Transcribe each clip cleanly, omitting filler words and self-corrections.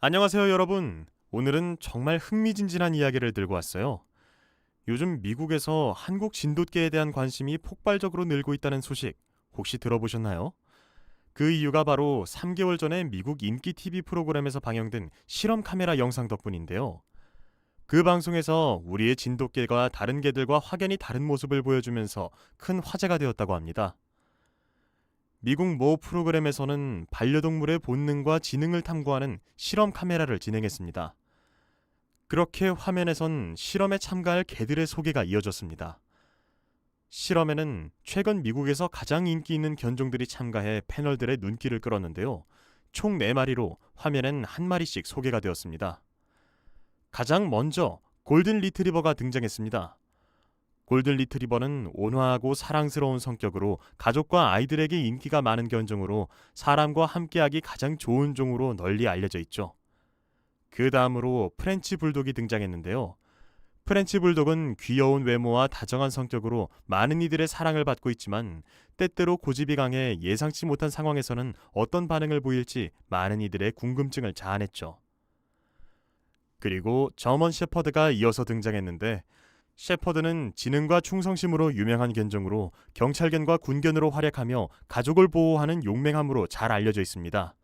안녕하세요, 여러분. 오늘은 정말 흥미진진한 이야기를 들고 왔어요. 요즘 미국에서 한국 진돗개에 대한 관심이 폭발적으로 늘고 있다는 소식 혹시 들어보셨나요? 그 이유가 바로 3개월 전에 미국 인기 TV 프로그램에서 방영된 실험 카메라 영상 덕분인데요. 그 방송에서 우리의 진돗개가 다른 개들과 확연히 다른 모습을 보여주면서 큰 화제가 되었다고 합니다. 미국 모 프로그램에서는 반려동물의 본능과 지능을 탐구하는 실험 카메라를 진행했습니다. 그렇게 화면에선 실험에 참가할 개들의 소개가 이어졌습니다. 실험에는 최근 미국에서 가장 인기 있는 견종들이 참가해 패널들의 눈길을 끌었는데요. 총 4마리로 화면엔 한 마리씩 소개가 되었습니다. 가장 먼저 골든 리트리버가 등장했습니다. 골든 리트리버는 온화하고 사랑스러운 성격으로 가족과 아이들에게 인기가 많은 견종으로 사람과 함께하기 가장 좋은 종으로 널리 알려져 있죠. 그 다음으로 프렌치 불독이 등장했는데요. 프렌치 불독은 귀여운 외모와 다정한 성격으로 많은 이들의 사랑을 받고 있지만 때때로 고집이 강해 예상치 못한 상황에서는 어떤 반응을 보일지 많은 이들의 궁금증을 자아냈죠. 그리고 저먼 셰퍼드가 이어서 등장했는데 셰퍼드는 지능과 충성심으로 유명한 견종으로 경찰견과 군견으로 활약하며 가족을 보호하는 용맹함으로 잘 알려져 있습니다.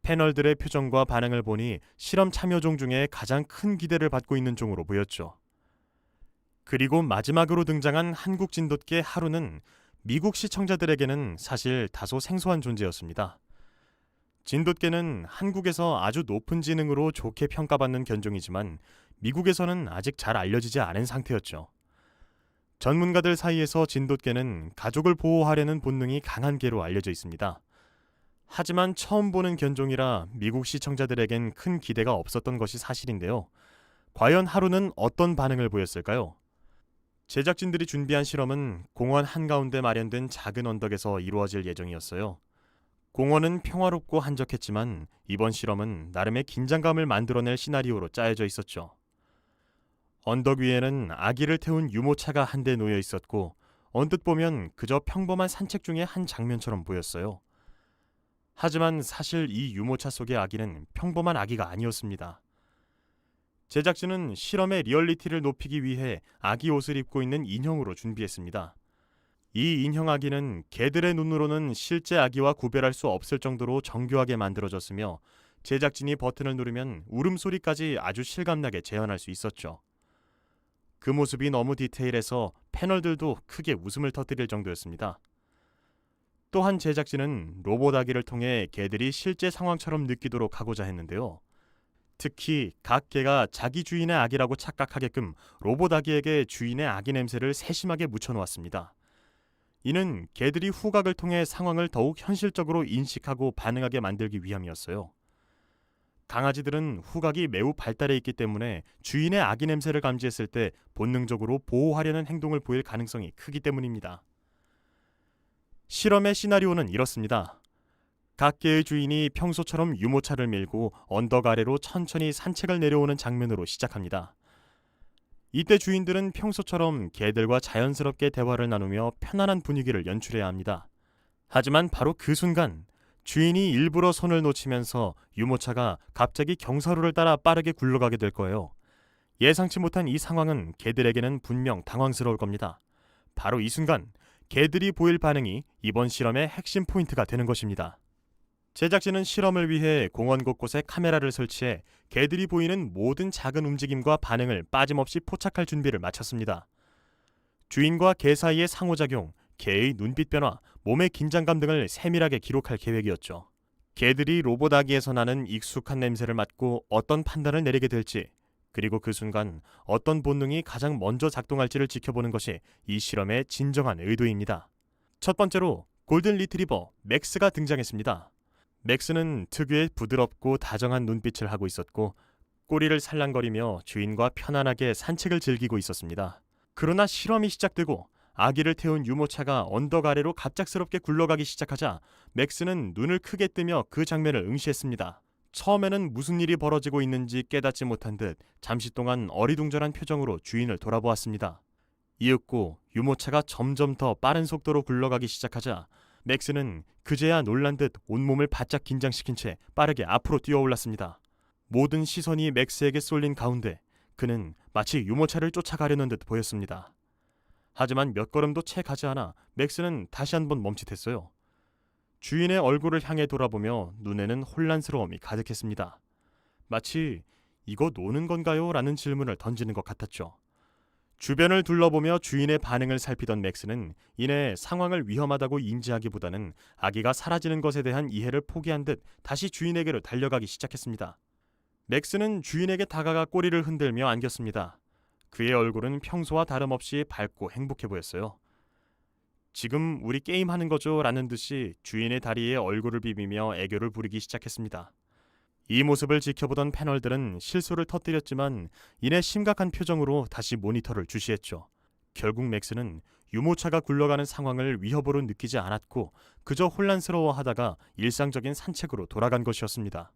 패널들의 표정과 반응을 보니 실험 참여종 중에 가장 큰 기대를 받고 있는 종으로 보였죠. 그리고 마지막으로 등장한 한국 진돗개 하루는 미국 시청자들에게는 사실 다소 생소한 존재였습니다. 진돗개는 한국에서 아주 높은 지능으로 좋게 평가받는 견종이지만 미국에서는 아직 잘 알려지지 않은 상태였죠. 전문가들 사이에서 진돗개는 가족을 보호하려는 본능이 강한 개로 알려져 있습니다. 하지만 처음 보는 견종이라 미국 시청자들에겐 큰 기대가 없었던 것이 사실인데요. 과연 하루는 어떤 반응을 보였을까요? 제작진들이 준비한 실험은 공원 한가운데 마련된 작은 언덕에서 이루어질 예정이었어요. 공원은 평화롭고 한적했지만 이번 실험은 나름의 긴장감을 만들어낼 시나리오로 짜여져 있었죠. 언덕 위에는 아기를 태운 유모차가 한 대 놓여 있었고 언뜻 보면 그저 평범한 산책 중의 한 장면처럼 보였어요. 하지만 사실 이 유모차 속의 아기는 평범한 아기가 아니었습니다. 제작진은 실험의 리얼리티를 높이기 위해 아기 옷을 입고 있는 인형으로 준비했습니다. 이 인형 아기는 개들의 눈으로는 실제 아기와 구별할 수 없을 정도로 정교하게 만들어졌으며 제작진이 버튼을 누르면 울음소리까지 아주 실감나게 재현할 수 있었죠. 그 모습이 너무 디테일해서 패널들도 크게 웃음을 터뜨릴 정도였습니다. 또한 제작진은 로봇 아기를 통해 개들이 실제 상황처럼 느끼도록 하고자 했는데요. 특히 각 개가 자기 주인의 아기라고 착각하게끔 로봇 아기에게 주인의 아기 냄새를 세심하게 묻혀놓았습니다. 이는 개들이 후각을 통해 상황을 더욱 현실적으로 인식하고 반응하게 만들기 위함이었어요. 강아지들은 후각이 매우 발달해 있기 때문에 주인의 아기 냄새를 감지했을 때 본능적으로 보호하려는 행동을 보일 가능성이 크기 때문입니다. 실험의 시나리오는 이렇습니다. 각 개의 주인이 평소처럼 유모차를 밀고 언덕 아래로 천천히 산책을 내려오는 장면으로 시작합니다. 이때 주인들은 평소처럼 개들과 자연스럽게 대화를 나누며 편안한 분위기를 연출해야 합니다. 하지만 바로 그 순간 주인이 일부러 손을 놓치면서 유모차가 갑자기 경사로를 따라 빠르게 굴러가게 될 거예요. 예상치 못한 이 상황은 개들에게는 분명 당황스러울 겁니다. 바로 이 순간 개들이 보일 반응이 이번 실험의 핵심 포인트가 되는 것입니다. 제작진은 실험을 위해 공원 곳곳에 카메라를 설치해 개들이 보이는 모든 작은 움직임과 반응을 빠짐없이 포착할 준비를 마쳤습니다. 주인과 개 사이의 상호작용, 개의 눈빛 변화, 몸의 긴장감 등을 세밀하게 기록할 계획이었죠. 개들이 로봇 아기에서 나는 익숙한 냄새를 맡고 어떤 판단을 내리게 될지, 그리고 그 순간 어떤 본능이 가장 먼저 작동할지를 지켜보는 것이 이 실험의 진정한 의도입니다. 첫 번째로 골든 리트리버 맥스가 등장했습니다. 맥스는 특유의 부드럽고 다정한 눈빛을 하고 있었고 꼬리를 살랑거리며 주인과 편안하게 산책을 즐기고 있었습니다. 그러나 실험이 시작되고 아기를 태운 유모차가 언덕 아래로 갑작스럽게 굴러가기 시작하자 맥스는 눈을 크게 뜨며 그 장면을 응시했습니다. 처음에는 무슨 일이 벌어지고 있는지 깨닫지 못한 듯 잠시 동안 어리둥절한 표정으로 주인을 돌아보았습니다. 이윽고 유모차가 점점 더 빠른 속도로 굴러가기 시작하자 맥스는 그제야 놀란 듯 온몸을 바짝 긴장시킨 채 빠르게 앞으로 뛰어올랐습니다. 모든 시선이 맥스에게 쏠린 가운데 그는 마치 유모차를 쫓아가려는 듯 보였습니다. 하지만 몇 걸음도 채 가지 않아 맥스는 다시 한번 멈칫했어요. 주인의 얼굴을 향해 돌아보며 눈에는 혼란스러움이 가득했습니다. 마치 이거 노는 건가요? 라는 질문을 던지는 것 같았죠. 주변을 둘러보며 주인의 반응을 살피던 맥스는 이내 상황을 위험하다고 인지하기보다는 아기가 사라지는 것에 대한 이해를 포기한 듯 다시 주인에게로 달려가기 시작했습니다. 맥스는 주인에게 다가가 꼬리를 흔들며 안겼습니다. 그의 얼굴은 평소와 다름없이 밝고 행복해 보였어요. 지금 우리 게임하는 거죠? 라는 듯이 주인의 다리에 얼굴을 비비며 애교를 부리기 시작했습니다. 이 모습을 지켜보던 패널들은 실수를 터뜨렸지만 이내 심각한 표정으로 다시 모니터를 주시했죠. 결국 맥스는 유모차가 굴러가는 상황을 위협으로 느끼지 않았고 그저 혼란스러워하다가 일상적인 산책으로 돌아간 것이었습니다.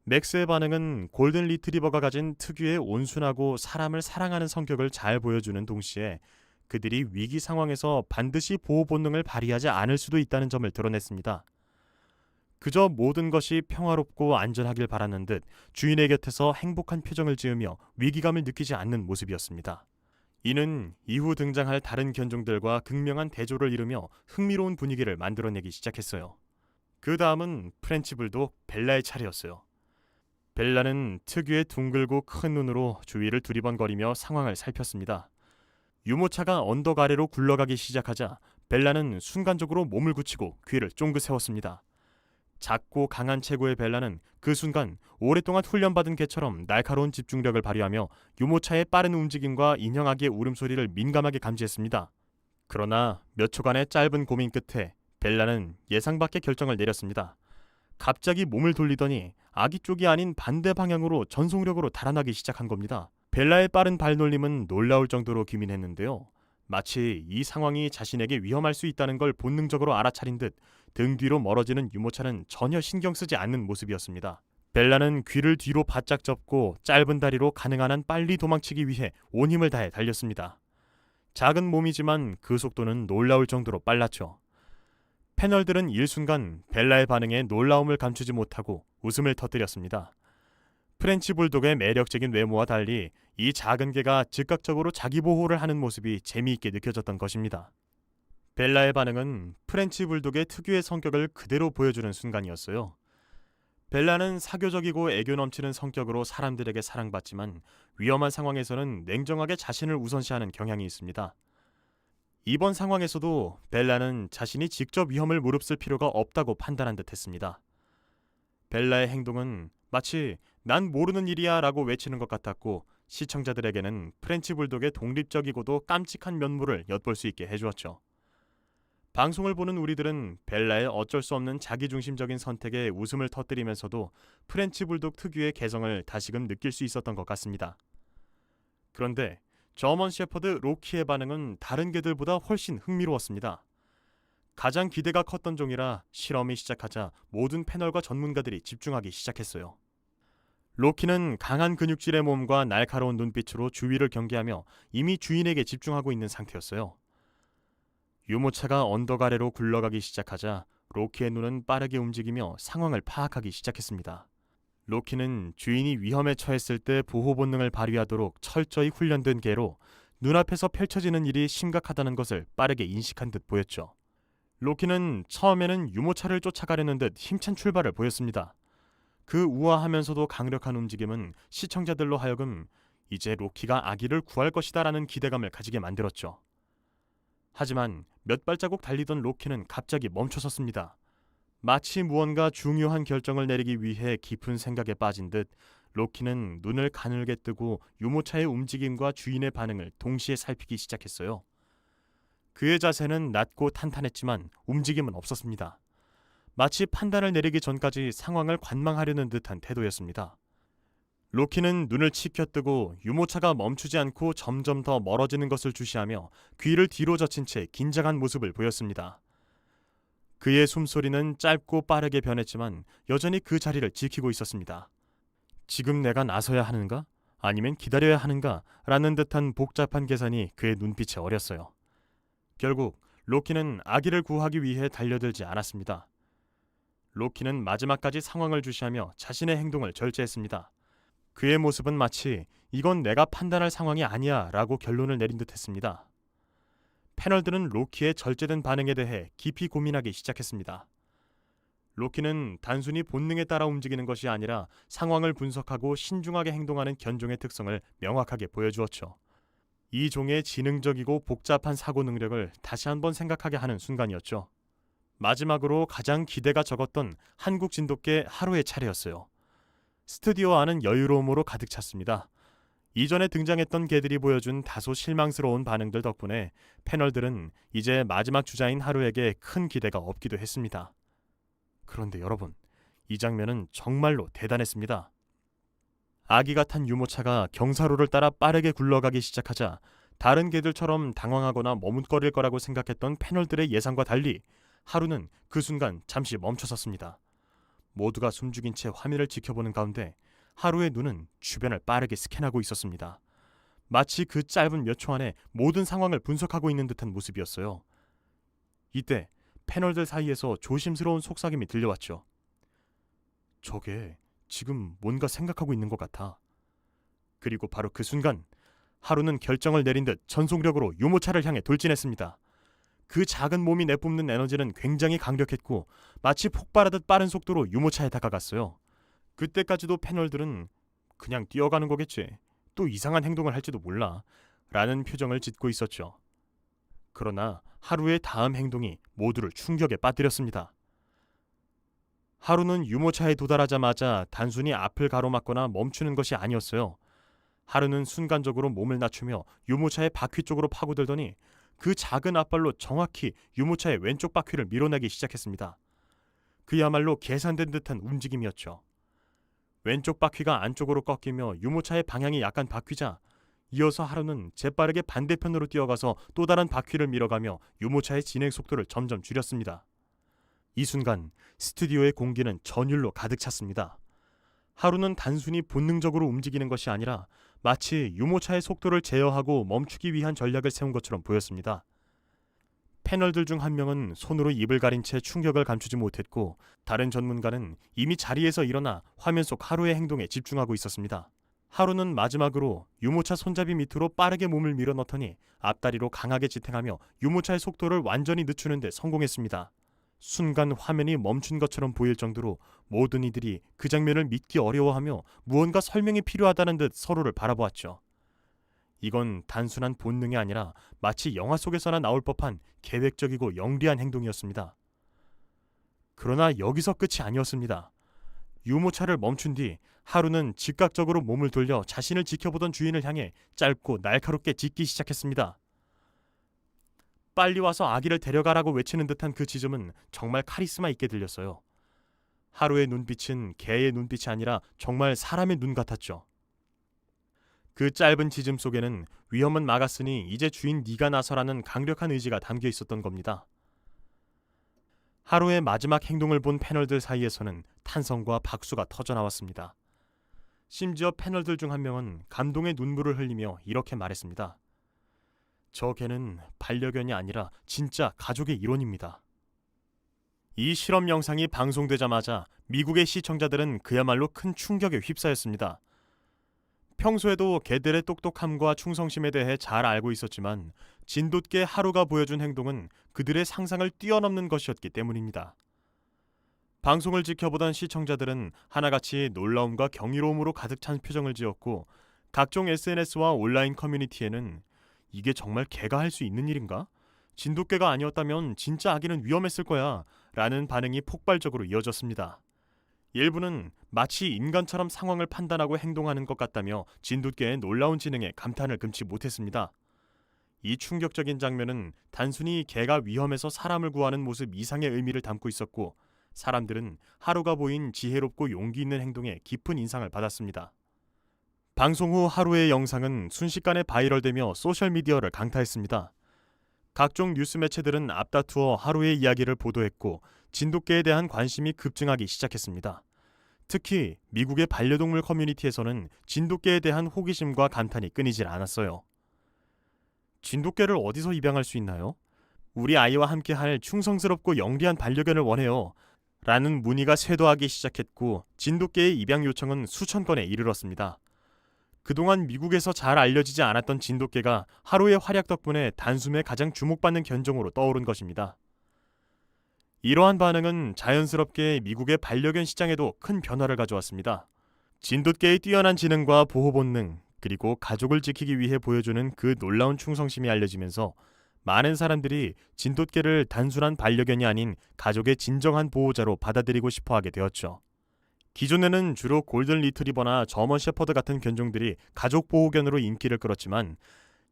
맥스의 반응은 골든 리트리버가 가진 특유의 온순하고 사람을 사랑하는 성격을 잘 보여주는 동시에 그들이 위기 상황에서 반드시 보호 본능을 발휘하지 않을 수도 있다는 점을 드러냈습니다. 그저 모든 것이 평화롭고 안전하길 바라는 듯 주인의 곁에서 행복한 표정을 지으며 위기감을 느끼지 않는 모습이었습니다. 이는 이후 등장할 다른 견종들과 극명한 대조를 이루며 흥미로운 분위기를 만들어내기 시작했어요. 그 다음은 프렌치 불독 벨라의 차례였어요. 벨라는 특유의 둥글고 큰 눈으로 주위를 두리번거리며 상황을 살폈습니다. 유모차가 언덕 아래로 굴러가기 시작하자 벨라는 순간적으로 몸을 굳히고 귀를 쫑긋 세웠습니다. 작고 강한 체구의 벨라는 그 순간 오랫동안 훈련받은 개처럼 날카로운 집중력을 발휘하며 유모차의 빠른 움직임과 인형아기의 울음소리를 민감하게 감지했습니다. 그러나 몇 초간의 짧은 고민 끝에 벨라는 예상 밖의 결정을 내렸습니다. 갑자기 몸을 돌리더니 아기 쪽이 아닌 반대 방향으로 전속력으로 달아나기 시작한 겁니다. 벨라의 빠른 발놀림은 놀라울 정도로 기민했는데요. 마치 이 상황이 자신에게 위험할 수 있다는 걸 본능적으로 알아차린 듯 등 뒤로 멀어지는 유모차는 전혀 신경 쓰지 않는 모습이었습니다. 벨라는 귀를 뒤로 바짝 접고 짧은 다리로 가능한 한 빨리 도망치기 위해 온 힘을 다해 달렸습니다. 작은 몸이지만 그 속도는 놀라울 정도로 빨랐죠. 패널들은 일순간 벨라의 반응에 놀라움을 감추지 못하고 웃음을 터뜨렸습니다. 프렌치 불독의 매력적인 외모와 달리 이 작은 개가 즉각적으로 자기 보호를 하는 모습이 재미있게 느껴졌던 것입니다. 벨라의 반응은 프렌치 불독의 특유의 성격을 그대로 보여주는 순간이었어요. 벨라는 사교적이고 애교 넘치는 성격으로 사람들에게 사랑받지만 위험한 상황에서는 냉정하게 자신을 우선시하는 경향이 있습니다. 이번 상황에서도 벨라는 자신이 직접 위험을 무릅쓸 필요가 없다고 판단한 듯 했습니다. 벨라의 행동은 마치 난 모르는 일이야 라고 외치는 것 같았고 시청자들에게는 프렌치 불독의 독립적이고도 깜찍한 면모를 엿볼 수 있게 해주었죠. 방송을 보는 우리들은 벨라의 어쩔 수 없는 자기중심적인 선택에 웃음을 터뜨리면서도 프렌치 불독 특유의 개성을 다시금 느낄 수 있었던 것 같습니다. 그런데 저먼 셰퍼드 로키의 반응은 다른 개들보다 훨씬 흥미로웠습니다. 가장 기대가 컸던 종이라 실험이 시작하자 모든 패널과 전문가들이 집중하기 시작했어요. 로키는 강한 근육질의 몸과 날카로운 눈빛으로 주위를 경계하며 이미 주인에게 집중하고 있는 상태였어요. 유모차가 언덕 아래로 굴러가기 시작하자 로키의 눈은 빠르게 움직이며 상황을 파악하기 시작했습니다. 로키는 주인이 위험에 처했을 때 보호 본능을 발휘하도록 철저히 훈련된 개로 눈앞에서 펼쳐지는 일이 심각하다는 것을 빠르게 인식한 듯 보였죠. 로키는 처음에는 유모차를 쫓아가려는 듯 힘찬 출발을 보였습니다. 그 우아하면서도 강력한 움직임은 시청자들로 하여금 이제 로키가 아기를 구할 것이다라는 기대감을 가지게 만들었죠. 하지만 몇 발자국 달리던 로키는 갑자기 멈춰섰습니다. 마치 무언가 중요한 결정을 내리기 위해 깊은 생각에 빠진 듯 로키는 눈을 가늘게 뜨고 유모차의 움직임과 주인의 반응을 동시에 살피기 시작했어요. 그의 자세는 낮고 탄탄했지만 움직임은 없었습니다. 마치 판단을 내리기 전까지 상황을 관망하려는 듯한 태도였습니다. 로키는 눈을 치켜뜨고 유모차가 멈추지 않고 점점 더 멀어지는 것을 주시하며 귀를 뒤로 젖힌 채 긴장한 모습을 보였습니다. 그의 숨소리는 짧고 빠르게 변했지만 여전히 그 자리를 지키고 있었습니다. 지금 내가 나서야 하는가? 아니면 기다려야 하는가? 라는 듯한 복잡한 계산이 그의 눈빛에 어렸어요. 결국 로키는 아기를 구하기 위해 달려들지 않았습니다. 로키는 마지막까지 상황을 주시하며 자신의 행동을 절제했습니다. 그의 모습은 마치 이건 내가 판단할 상황이 아니야 라고 결론을 내린 듯 했습니다. 패널들은 로키의 절제된 반응에 대해 깊이 고민하기 시작했습니다. 로키는 단순히 본능에 따라 움직이는 것이 아니라 상황을 분석하고 신중하게 행동하는 견종의 특성을 명확하게 보여주었죠. 이 종의 지능적이고 복잡한 사고 능력을 다시 한번 생각하게 하는 순간이었죠. 마지막으로 가장 기대가 적었던 한국 진돗개 하루의 차례였어요. 스튜디오 안은 여유로움으로 가득 찼습니다. 이전에 등장했던 개들이 보여준 다소 실망스러운 반응들 덕분에 패널들은 이제 마지막 주자인 하루에게 큰 기대가 없기도 했습니다. 그런데 여러분, 이 장면은 정말로 대단했습니다. 아기가 탄 유모차가 경사로를 따라 빠르게 굴러가기 시작하자 다른 개들처럼 당황하거나 머뭇거릴 거라고 생각했던 패널들의 예상과 달리 하루는 그 순간 잠시 멈춰섰습니다. 모두가 숨죽인 채 화면을 지켜보는 가운데 하루의 눈은 주변을 빠르게 스캔하고 있었습니다. 마치 그 짧은 몇 초 안에 모든 상황을 분석하고 있는 듯한 모습이었어요. 이때 패널들 사이에서 조심스러운 속삭임이 들려왔죠. 저게 지금 뭔가 생각하고 있는 것 같아. 그리고 바로 그 순간 하루는 결정을 내린 듯 전속력으로 유모차를 향해 돌진했습니다. 그 작은 몸이 내뿜는 에너지는 굉장히 강력했고 마치 폭발하듯 빠른 속도로 유모차에 다가갔어요. 그때까지도 패널들은 그냥 뛰어가는 거겠지, 또 이상한 행동을 할지도 몰라 라는 표정을 짓고 있었죠. 그러나 하루의 다음 행동이 모두를 충격에 빠뜨렸습니다. 하루는 유모차에 도달하자마자 단순히 앞을 가로막거나 멈추는 것이 아니었어요. 하루는 순간적으로 몸을 낮추며 유모차의 바퀴 쪽으로 파고들더니 그 작은 앞발로 정확히 유모차의 왼쪽 바퀴를 밀어내기 시작했습니다. 그야말로 계산된 듯한 움직임이었죠. 왼쪽 바퀴가 안쪽으로 꺾이며 유모차의 방향이 약간 바뀌자 이어서 하루는 재빠르게 반대편으로 뛰어가서 또 다른 바퀴를 밀어가며 유모차의 진행 속도를 점점 줄였습니다. 이 순간 스튜디오의 공기는 전율로 가득 찼습니다. 하루는 단순히 본능적으로 움직이는 것이 아니라 마치 유모차의 속도를 제어하고 멈추기 위한 전략을 세운 것처럼 보였습니다. 패널들 중 한 명은 손으로 입을 가린 채 충격을 감추지 못했고 다른 전문가는 이미 자리에서 일어나 화면 속 하루의 행동에 집중하고 있었습니다. 하루는 마지막으로 유모차 손잡이 밑으로 빠르게 몸을 밀어넣더니 앞다리로 강하게 지탱하며 유모차의 속도를 완전히 늦추는 데 성공했습니다. 순간 화면이 멈춘 것처럼 보일 정도로 모든 이들이 그 장면을 믿기 어려워하며 무언가 설명이 필요하다는 듯 서로를 바라보았죠. 이건 단순한 본능이 아니라 마치 영화 속에서나 나올 법한 계획적이고 영리한 행동이었습니다. 그러나 여기서 끝이 아니었습니다. 유모차를 멈춘 뒤 하루는 즉각적으로 몸을 돌려 자신을 지켜보던 주인을 향해 짧고 날카롭게 짖기 시작했습니다. 빨리 와서 아기를 데려가라고 외치는 듯한 그 짖음은 정말 카리스마 있게 들렸어요. 하루의 눈빛은 개의 눈빛이 아니라 정말 사람의 눈 같았죠. 그 짧은 짖음 속에는 위험은 막았으니 이제 주인 네가 나서라는 강력한 의지가 담겨 있었던 겁니다. 하루의 마지막 행동을 본 패널들 사이에서는 탄성과 박수가 터져나왔습니다. 심지어 패널들 중 한 명은 감동의 눈물을 흘리며 이렇게 말했습니다. 저 개는 반려견이 아니라 진짜 가족의 일원입니다. 이 실험 영상이 방송되자마자 미국의 시청자들은 그야말로 큰 충격에 휩싸였습니다. 평소에도 개들의 똑똑함과 충성심에 대해 잘 알고 있었지만 진돗개 하루가 보여준 행동은 그들의 상상을 뛰어넘는 것이었기 때문입니다. 방송을 지켜보던 시청자들은 하나같이 놀라움과 경이로움으로 가득 찬 표정을 지었고 각종 SNS와 온라인 커뮤니티에는 이게 정말 개가 할 수 있는 일인가? 진돗개가 아니었다면 진짜 아기는 위험했을 거야 라는 반응이 폭발적으로 이어졌습니다. 일부는 마치 인간처럼 상황을 판단하고 행동하는 것 같다며 진돗개의 놀라운 지능에 감탄을 금치 못했습니다. 이 충격적인 장면은 단순히 개가 위험해서 사람을 구하는 모습 이상의 의미를 담고 있었고 사람들은 하루가 보인 지혜롭고 용기 있는 행동에 깊은 인상을 받았습니다. 방송 후 하루의 영상은 순식간에 바이럴되며 소셜미디어를 강타했습니다. 각종 뉴스 매체들은 앞다투어 하루의 이야기를 보도했고 진돗개에 대한 관심이 급증하기 시작했습니다. 특히 미국의 반려동물 커뮤니티에서는 진돗개에 대한 호기심과 감탄이 끊이질 않았어요. 진돗개를 어디서 입양할 수 있나요? 우리 아이와 함께할 충성스럽고 영리한 반려견을 원해요. 라는 문의가 쇄도하기 시작했고 진돗개의 입양 요청은 수천 건에 이르렀습니다. 그동안 미국에서 잘 알려지지 않았던 진돗개가 하루의 활약 덕분에 단숨에 가장 주목받는 견종으로 떠오른 것입니다. 이러한 반응은 자연스럽게 미국의 반려견 시장에도 큰 변화를 가져왔습니다. 진돗개의 뛰어난 지능과 보호 본능, 그리고 가족을 지키기 위해 보여주는 그 놀라운 충성심이 알려지면서 많은 사람들이 진돗개를 단순한 반려견이 아닌 가족의 진정한 보호자로 받아들이고 싶어하게 되었죠. 기존에는 주로 골든 리트리버나 저먼 셰퍼드 같은 견종들이 가족 보호견으로 인기를 끌었지만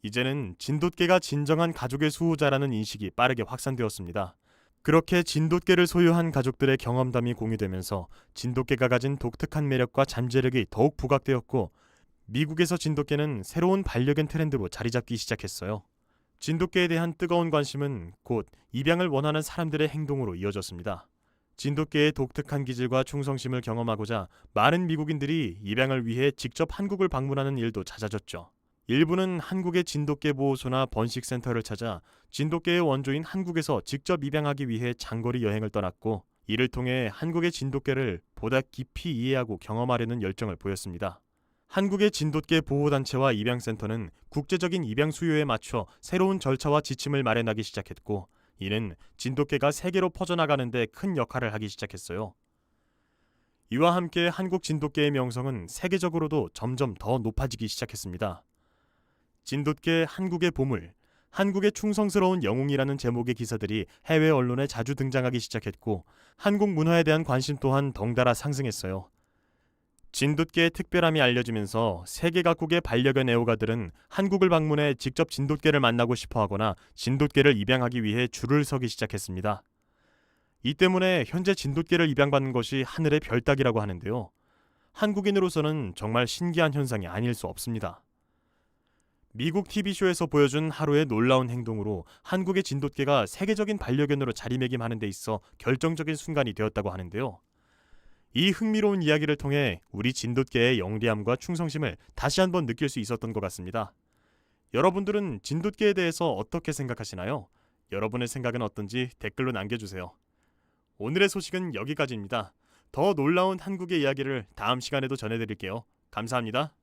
이제는 진돗개가 진정한 가족의 수호자라는 인식이 빠르게 확산되었습니다. 그렇게 진돗개를 소유한 가족들의 경험담이 공유되면서 진돗개가 가진 독특한 매력과 잠재력이 더욱 부각되었고 미국에서 진돗개는 새로운 반려견 트렌드로 자리 잡기 시작했어요. 진돗개에 대한 뜨거운 관심은 곧 입양을 원하는 사람들의 행동으로 이어졌습니다. 진돗개의 독특한 기질과 충성심을 경험하고자 많은 미국인들이 입양을 위해 직접 한국을 방문하는 일도 잦아졌죠. 일부는 한국의 진돗개 보호소나 번식센터를 찾아 진돗개의 원조인 한국에서 직접 입양하기 위해 장거리 여행을 떠났고 이를 통해 한국의 진돗개를 보다 깊이 이해하고 경험하려는 열정을 보였습니다. 한국의 진돗개 보호단체와 입양센터는 국제적인 입양 수요에 맞춰 새로운 절차와 지침을 마련하기 시작했고 이는 진돗개가 세계로 퍼져나가는 데 큰 역할을 하기 시작했어요. 이와 함께 한국 진돗개의 명성은 세계적으로도 점점 더 높아지기 시작했습니다. 진돗개 한국의 보물, 한국의 충성스러운 영웅이라는 제목의 기사들이 해외 언론에 자주 등장하기 시작했고 한국 문화에 대한 관심 또한 덩달아 상승했어요. 진돗개의 특별함이 알려지면서 세계 각국의 반려견 애호가들은 한국을 방문해 직접 진돗개를 만나고 싶어하거나 진돗개를 입양하기 위해 줄을 서기 시작했습니다. 이 때문에 현재 진돗개를 입양받는 것이 하늘의 별 따기라고 하는데요. 한국인으로서는 정말 신기한 현상이 아닐 수 없습니다. 미국 TV쇼에서 보여준 하루의 놀라운 행동으로 한국의 진돗개가 세계적인 반려견으로 자리매김하는 데 있어 결정적인 순간이 되었다고 하는데요. 이 흥미로운 이야기를 통해 우리 진돗개의 영리함과 충성심을 다시 한번 느낄 수 있었던 것 같습니다. 여러분들은 진돗개에 대해서 어떻게 생각하시나요? 여러분의 생각은 어떤지 댓글로 남겨주세요. 오늘의 소식은 여기까지입니다. 더 놀라운 한국의 이야기를 다음 시간에도 전해드릴게요. 감사합니다.